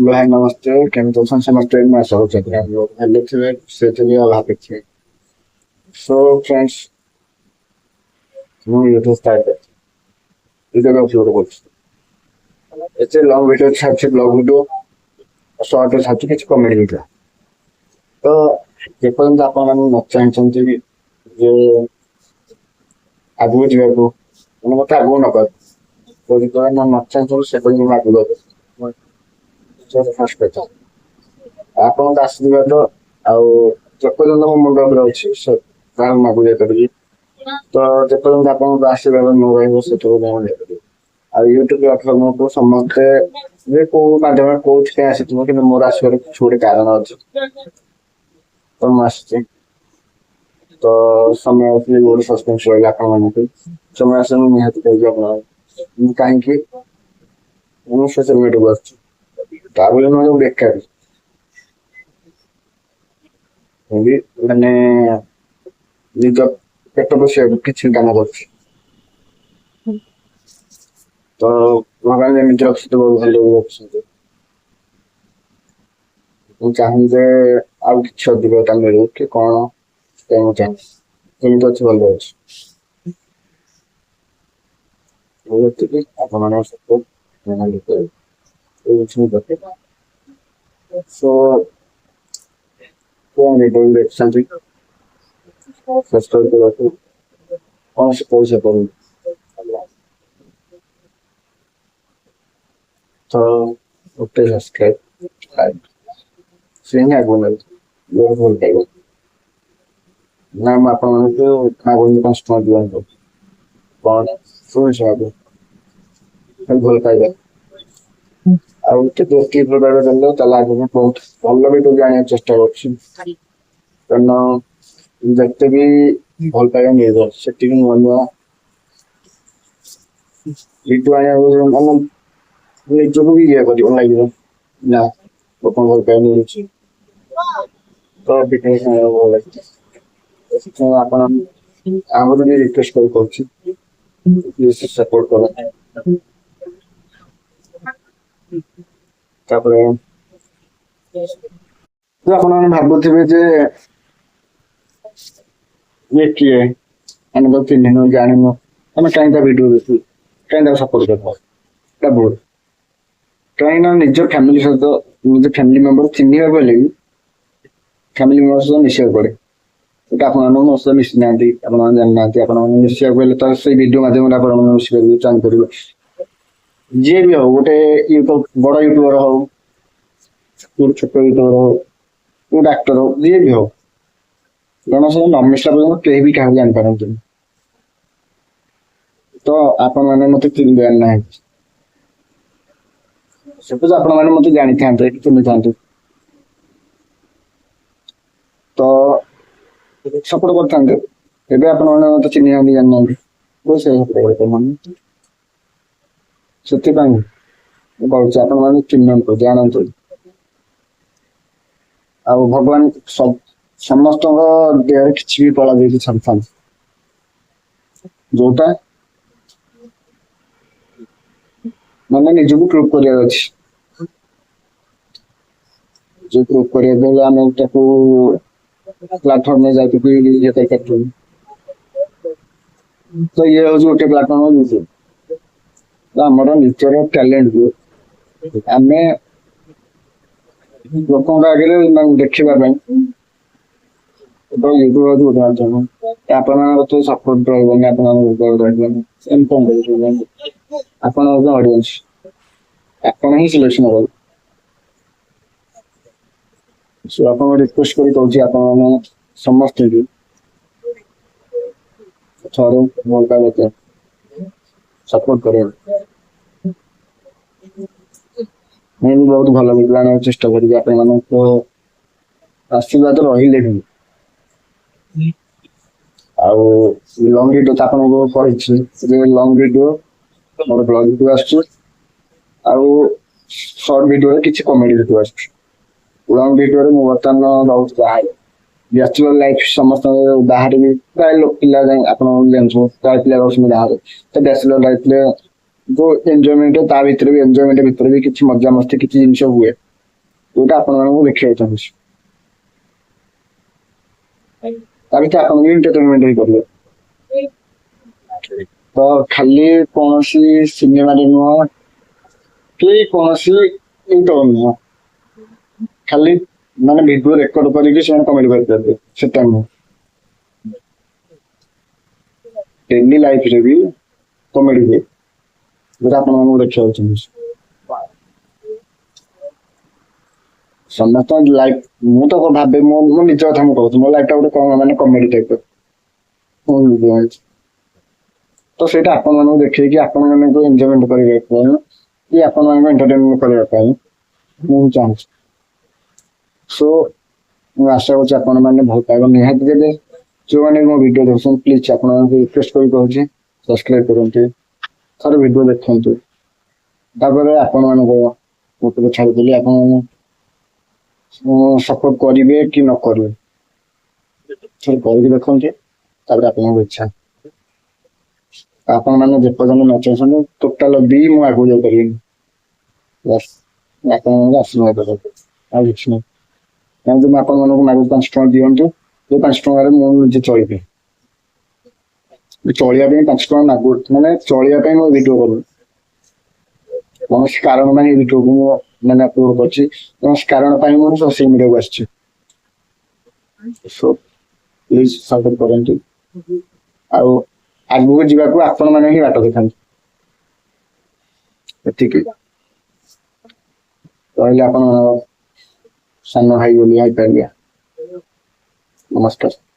भाई नमस्ते। केमिकल समस्ते में स्वागत है। हेलो थे से थे आप देखिए। सो फ्रेंड्स, ମୁଁ ୟୁଟ୍ୟୁବ ଷ୍ଟାର୍ଟ କରିଛି। ୟୁଟ୍ୟୁବରେ ଅପଲୋଡ କରୁଛି। ଏତେ ଲଙ୍ଗ ଭିଡିଓ ଛାଡୁଛି, ବ୍ଲଗ ଭିଡିଓ ସର୍ଟ ଛାଡୁଛି, କିଛି କମେଡି ଭିଡିଓ। ତ ଯେପର୍ଯ୍ୟନ୍ତ ଆପଣମାନେ ନ ଚାହିଁଛନ୍ତି ଯେ ଆଗକୁ ଯିବାକୁ, ମାନେ ମତେ ଆଗକୁ ନବାକୁ, ତ ଯେତେବେଳେ ନ ଚାହିଁଛନ୍ତି ସେପର୍ଯ୍ୟନ୍ତ ମୁଁ ଆଗକୁ ଯାଉଛି। ଫାଷ୍ଟ କଥା ଆପଣଙ୍କ ଆଶୀର୍ବାଦ ଆଉ ଯେପର୍ଯ୍ୟନ୍ତ ମୋ ମୁଣ୍ଡ ଉପରେ ଅଛି ତାହେଲେ ମୁଁ ଆଗକୁ ଯାଇପାରିବି। ତ ଯେପର୍ଯ୍ୟନ୍ତ ଆପଣଙ୍କ ଆଶୀର୍ବାଦ ନ ରହିବ ସେତେବେଳେ ମୁଁ ଯାଇପାରିବି। ଆଉ ୟୁଟ୍ୟୁବ ପ୍ଲାଟଫର୍ମକୁ ସମସ୍ତେ ଯେ କୋଉ ମାଧ୍ୟମରେ କୋଉଥିପାଇଁ ଆସିଥିବ, କିନ୍ତୁ ମୋର ଆସିବାର କିଛି ଗୋଟେ କାରଣ ଅଛି, ତ ମୁଁ ଆସିଛି। ତ ସମୟ ଆସିଲେ ଗୋଟେ ସସ୍ପେନ୍ସ ରହିଲା ଆପଣମାନଙ୍କୁ। ସମୟ ଆସିଲେ ମୁଁ ନିହାତି କହିବି ଆପଣ ମୁଁ କାହିଁକି ମୁଁ ସୋସିଆଲ ମିଡ଼ିଆକୁ ଆସିଛି। ତା ବୋଲି ନୁହେଁ ମୁଁ ବେକାର ମାନେ ନିଜ ପେଟ ପୋଷିବାକୁ କିଛି କାମ କରୁଛି। ତ ଭଗବାନ ଯେମିତି ରଖିଛନ୍ତି ବହୁତ ଭଲ ରଖିଛନ୍ତି। ମୁଁ ଚାହୁଁ ଯେ ଆଉ କିଛି ଅଧିକ ତା ମିଳୁ କି କଣ, ମୁଁ ଚାହୁଁ ଯେମିତି ଅଛି ଭଲ ଅଛି। ମୁଁ ଏତିକି ଆପଣମାନଙ୍କ ସପୋର୍ଟ ସୋ କଣ ଦେଖୁଛନ୍ତି ସବସ୍କ୍ରାଇବ କରିବାକୁ କୌଣସି ପଇସା ପଡୁନି। ତ ଗୋଟେ ସବସ୍କ୍ରାଇବ ଲାଇକ୍ ସେ ହିଁ ଆଗକୁ ନେଉଛି, ବହୁତ ଭଲ ପାଇବ। ନା ମୁଁ ଆପଣମାନଙ୍କୁ ମାଗୁନି 5 ଟଙ୍କା ଦିଅନ୍ତୁ, କଣ ଶୁଣିଛୁ ଆଗକୁ ଭଲ ପାଇବା। ଆଉ ଦୋସ୍ତି ପ୍ରକାର ଦେଲେ ତାହେଲେ ଆଗକୁ ବହୁତ ଭଲ ବି ତ ଜାଣିବାକୁ ଚେଷ୍ଟା କରୁଛି। କାରଣ ଯେତେ ବି ଭଲ ପାଇବା ମିଳିବ ସେତିକି ନୂଆ ନୂଆ ରିଟୁ ଆଣିବାକୁ ମାନେ ନିଜକୁ ବି ଇଏ କରିବ ଲାଗିବ ନା ଲୋକଙ୍କ ଭଲ ପାଇବା ମିଳୁଛି, ତ ବିଟନେସ୍ ଆଣିବାକୁ ଭଲ ଲାଗିବ। ସେଥିପାଇଁ ଆପଣ ଆମର ବି ରିକ୍ୱେଷ୍ଟ କରି କହୁଛି ସପୋର୍ଟ କର। ତାପରେ ଆପଣମାନେ ଭାବୁଥିବେ ଯେ ଇଏ କିଏ, ଆମେ ତ ଚିହ୍ନିନୁ ଜାଣିନୁ, ଆମେ କାହିଁକି ତା ଭିଡିଓ ଦେଖୁ, କାହିଁକି ତାକୁ ସପୋର୍ଟ କରିବୁ, ଏଟା ଭୁଲ। କାହିଁକି ନା ନିଜ ଫ୍ୟାମିଲି ସହିତ ନିଜ ଫ୍ୟାମିଲି ମେମ୍ବର ଚିହ୍ନିବାକୁ ହେଲେ ବି ଫ୍ୟାମିଲି ମେମ୍ବର ସହିତ ମିଶିବାକୁ ପଡେ। ସେଟା ଆପଣମାନଙ୍କୁ ମୋ ସହିତ ମିଶି ନାହାନ୍ତି, ଆପଣମାନେ ଜାଣିନାହାନ୍ତି। ଆପଣମାନେ ମିଶିବାକୁ ହେଲେ ତ ସେଇ ଭିଡିଓ ମାଧ୍ୟମରେ ଆପଣମାନେ ମିଶିପାରିବେ, ଜାଣିପାରିବେ। ଯିଏ ବି ହଉ, ଗୋଟେ ୟୁଟ୍ୟୁବ ବଡ ୟୁଟ୍ୟୁବର ହଉ, ଗୋଟେ ଛୋଟ ୟୁଟ୍ୟୁବର ହଉ, ଗୋଟେ ଆକ୍ଟର ହଉ, ଯିଏ ବି ହଉ, ଜଣଙ୍କ ସହିତ ନ ମିଶିଲା ପର୍ଯ୍ୟନ୍ତ କେହି ବି କାହାକୁ ଜାଣିପାରନ୍ତିନି। ତ ଆପଣମାନେ ମତେ ଚିହ୍ନିବାର ନାହିଁ, ସପୋଜ ଆପଣମାନେ ମତେ ଜାଣିଥାନ୍ତେ କି ଚିହ୍ନିଥାନ୍ତେ ତ ସପୋର୍ଟ କରିଥାନ୍ତେ। ଏବେ ଆପଣମାନେ ମତେ ଚିହ୍ନିନାହାନ୍ତି, ଜାଣିନାହାନ୍ତି, ସେଥିପାଇଁ ମୁଁ କହୁଛି ଆପଣମାନେ ଚିହ୍ନନ୍ତୁ, ଜାଣନ୍ତୁ। ଆଉ ଭଗବାନ ସମସ୍ତଙ୍କ ଦେହରେ କିଛି ବି କଳା ଦେଇକି ଛାଡିଥାନ୍ତି, ଯୋଉଟା ମାନେ ନିଜକୁ ପ୍ରୁଭ୍ କରିବାର ଅଛି। ଯୋଉ ପ୍ରୁଭ୍ କରିବା ପାଇଁ ଆମେ ତାକୁ ପ୍ଲାଟଫର୍ମରେ ଯାଇକି ଇଏ କରିପାରିବୁ। ତ ଇଏ ହଉଛି ଗୋଟେ ପ୍ଲାଟଫର୍ମ ୟୁଟ୍ୟୁବ। ତ ଆମର ନିଜର ଟ୍ୟାଲେଣ୍ଟକୁ ଆମେ ଲୋକଙ୍କ ଆଗରେ ଦେଖିବା ପାଇଁ ୟୁଟ୍ୟୁବ ହଉଛି ଗୋଟେ ମାଧ୍ୟମ। ଆପଣମାନଙ୍କ ତ ସପୋର୍ଟ ରହିବନି, ଆପଣଙ୍କ ରହିବନି, ଆପଣ ହଉଛନ୍ତି ଅଡିଏନ୍ସ, ଆପଣ ହିଁ ସିଲେକ୍ସନ କରିବେ। ଆପଣଙ୍କୁ ରିକ୍ୱେଷ୍ଟ କରି କହୁଛି ଆପଣମାନେ ସମସ୍ତେ ବି ଥରେ ଭଲ ପାଇବେ, ସପୋର୍ଟ କରିବେ। ମୁଁ ବି ବହୁତ ଭଲ ଭିଡ଼ିଓ ଆଣିବାକୁ ଚେଷ୍ଟା କରିବି। ଆପଣମାନଙ୍କ ଆଶୀର୍ବାଦ ରହିଲେ ବି ଆଉ ଲଙ୍ଗ ଭିଡ଼ିଓ ତ ଆପଣଙ୍କୁ କହିଛି, ଲଙ୍ଗ ଭିଡ଼ିଓ ମୋର ବ୍ଲଗ ଭିଡ଼ିଓ ଆସୁଛି, ଆଉ ସର୍ଟ ଭିଡ଼ିଓରେ କିଛି କମେଡି ଭିଡ଼ିଓ ଆସୁଛି। ଲଙ୍ଗ ଭିଡ଼ିଓରେ ମୁଁ ବର୍ତ୍ତମାନ ରହୁଛି ବାହାରେ, ବ୍ୟାଚୁଲର ଲାଇଫ ସମସ୍ତଙ୍କ ବାହାରେ ବି ପ୍ରାୟ ପିଲା ଆପଣ ଜାଣିଛୁ, ପ୍ରାୟ ପିଲା ରହୁଛନ୍ତି ବାହାରେ। ତ ବ୍ୟାଚୁଲର ଲାଇଫରେ ଯୋଉ ଏନ୍ଜୟମେଣ୍ଟ, ତା ଭିତରେ ବି ଏନ୍ଜୟମେଣ୍ଟ ଭିତରେ ବି କିଛି ମଜାମସ୍ତି କିଛି ଜିନିଷ ହୁଏ। ଯୋଉଟା ଆପଣମାନଙ୍କୁ ଦେଖିବାକୁ ଚାହୁଁଛି। ତା ଭିତରେ ଆପଣଙ୍କୁ ଏଣ୍ଟରଟେନମେଣ୍ଟ ହେଇପାରିବ। ତ ଖାଲି କୌଣସି ସିନେମାରେ ନୁହଁ କି କୌଣସି ଇଣ୍ଟର ନୁହଁ, ଖାଲି ମାନେ ଭିଡିଓ ରେକର୍ଡ କରିକି ସେମାନେ କମେଡି କରିପାରିବେ ସେଟା ନୁହଁ। ଡେଲି ଲାଇଫରେ ବି କମେଡି ହୁଏ, ଯୋଉଟା ଆପଣମାନଙ୍କୁ ଦେଖିବାକୁ ଚାହୁଁଛି। ସମସ୍ତ ଲାଇଫ ମୁଁ ତ ଭାବେ ମୋ ନିଜ କଥା ମୁଁ କହୁଛି, ମୋ ଲାଇଫ ଟା ଗୋଟେ କଣ ମାନେ କମେଡି ଟାଇପ ତ ସେଇଟା ଆପଣମାନଙ୍କୁ ଦେଖେଇକି ଆପଣମାନଙ୍କୁ ଏନ୍ଜୟମେଣ୍ଟ କରିବା ପାଇଁ କି ଆପଣମାନଙ୍କୁ ଏଣ୍ଟରଟେନମେଣ୍ଟ କରିବା ପାଇଁ ମୁଁ ଚାହୁଁଛି। ସୋ ମୁଁ ଆଶା କରୁଛି ଆପଣ ମାନେ ଭଲ ପାଇବ ନିହାତି ଦେବେ। ଯୋଉମାନେ ମୋ ଭିଡିଓ ଦେଖୁଛନ୍ତି ପ୍ଲିଜ ଆପଣମାନଙ୍କୁ ରିକ୍ୱେଷ୍ଟ କରି କହୁଛି ସବସ୍କ୍ରାଇବ କରନ୍ତୁ, ଥରେ ଭିଡିଓ ଦେଖନ୍ତୁ, ତାପରେ ଆପଣମାନଙ୍କ ଉପରେ ଛାଡ଼ିଦେଲି ଆପଣ ସପୋର୍ଟ କରିବେ କି ନ କରିବେ, ଥରେ କରିକି ଦେଖନ୍ତୁ, ତାପରେ ଆପଣଙ୍କ ଇଚ୍ଛା। ଆପଣ ମାନେ ଯେପର୍ଯ୍ୟନ୍ତ ନ ଚାହୁଁଛନ୍ତି ଟୋଟାଲ ବି ମୁଁ ଆଗକୁ ଯାଇପାରିବିନି। ବାସ୍ ଆପଣଙ୍କ ଆଶୀର୍ବାଦ ଦରକାର, ଆଉ କିଛି ନାହିଁ। କାହିଁକି ମୁଁ ଆପଣମାନଙ୍କୁ ମାଗୁଛି 5 ଟଙ୍କା ଦିଅନ୍ତୁ, ଯୋଉ 5 ଟଙ୍କାରେ ମୁଁ ନିଜେ ଚଳିବି। ଚଳିବା ପାଇଁ 5 ଟଙ୍କା ମାଗୁ, ମାନେ ଚଳିବା ପାଇଁ ମୁଁ ଭିଡିଓ କରୁନି। କୌଣସି କାରଣ ପାଇଁ ଏ ଭିଡିଓକୁ ମୁଁ ମାନେ ଅପଲୋଡ କରୁଛି, କୌଣସି କାରଣ ପାଇଁ ମୁଁ ସୋସିଆଲ ମିଡିଆକୁ ଆସିଛି। ସୋ ପ୍ଲିଜ ସପୋର୍ଟ କରନ୍ତୁ, ଆଉ ଆଗକୁ ଯିବାକୁ ଆପଣ ମାନେ ହିଁ ବାଟ ଦେଖାନ୍ତୁ। ଏତିକି ରହିଲେ ଆପଣ ସାନ ଭାଇ ବୋଲି ହେଇପାରିବେ। ନମସ୍କାର।